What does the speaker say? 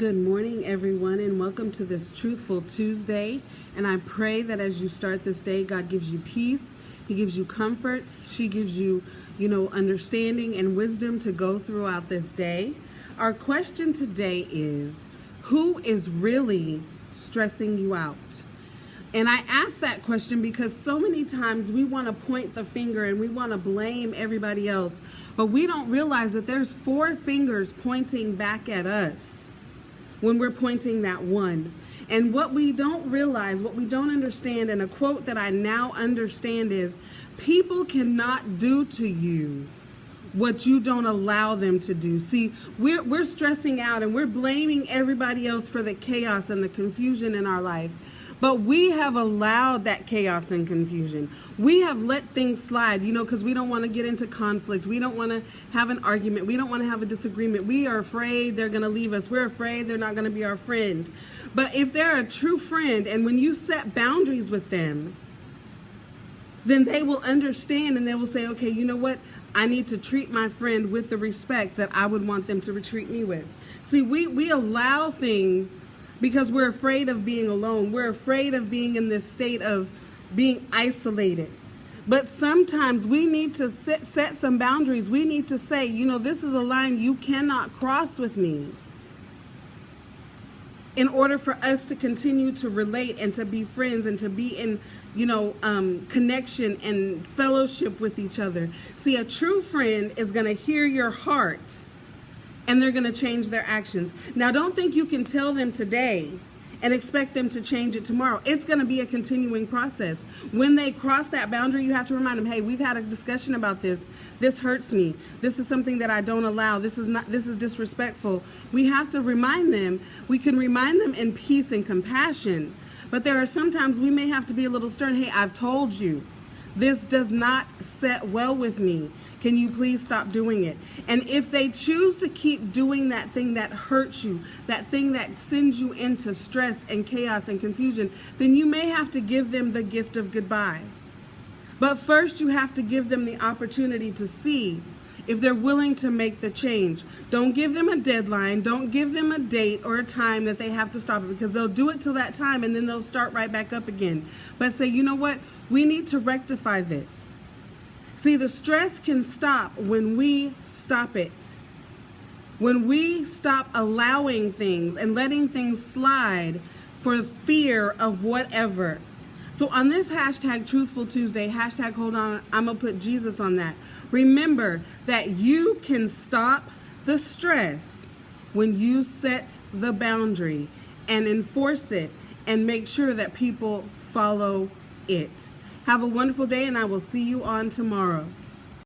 Good morning, everyone, and welcome to this Truthful Tuesday. And I pray that as you start this day, God gives you peace, He gives you comfort, She gives you, understanding and wisdom to go throughout this day. Our question today is, who is really stressing you out? And I ask that question because so many times we want to point the finger and we want to blame everybody else, but we don't realize that there's four fingers pointing back at us when we're pointing that one. And what we don't realize, what we don't understand, and a quote that I now understand is, people cannot do to you what you don't allow them to do. See, we're stressing out and we're blaming everybody else for the chaos and the confusion in our life. But we have allowed that chaos and confusion. We have let things slide, because we don't want to get into conflict. We don't want to have an argument. We don't want to have a disagreement. We are afraid they're going to leave us. We're afraid they're not going to be our friend. But if they're a true friend, and when you set boundaries with them, then they will understand and they will say, okay, you know what? I need to treat my friend with the respect that I would want them to treat me with. See, we allow things because we're afraid of being alone. We're afraid of being in this state of being isolated. But sometimes we need to set some boundaries. We need to say, this is a line you cannot cross with me, in order for us to continue to relate and to be friends and to be in, connection and fellowship with each other. See, a true friend is going to hear your heart and they're going to change their actions. Now, don't think you can tell them today and expect them to change it tomorrow. It's going to be a continuing process. When they cross that boundary, you have to remind them, hey, we've had a discussion about this. This hurts me. This is something that I don't allow. This is disrespectful. We have to remind them. We can remind them in peace and compassion. But there are sometimes we may have to be a little stern. Hey, I've told you, this does not set well with me. Can you please stop doing it? And if they choose to keep doing that thing that hurts you, that thing that sends you into stress and chaos and confusion, then you may have to give them the gift of goodbye. But first, you have to give them the opportunity to see if they're willing to make the change. Don't give them a deadline. Don't give them a date or a time that they have to stop it, because they'll do it till that time and then they'll start right back up again. But say, you know what? We need to rectify this. See, the stress can stop when we stop it. When we stop allowing things and letting things slide for fear of whatever. So on this hashtag Truthful Tuesday, hashtag hold on, I'm going to put Jesus on that. Remember that you can stop the stress when you set the boundary and enforce it and make sure that people follow it. Have a wonderful day, and I will see you on tomorrow.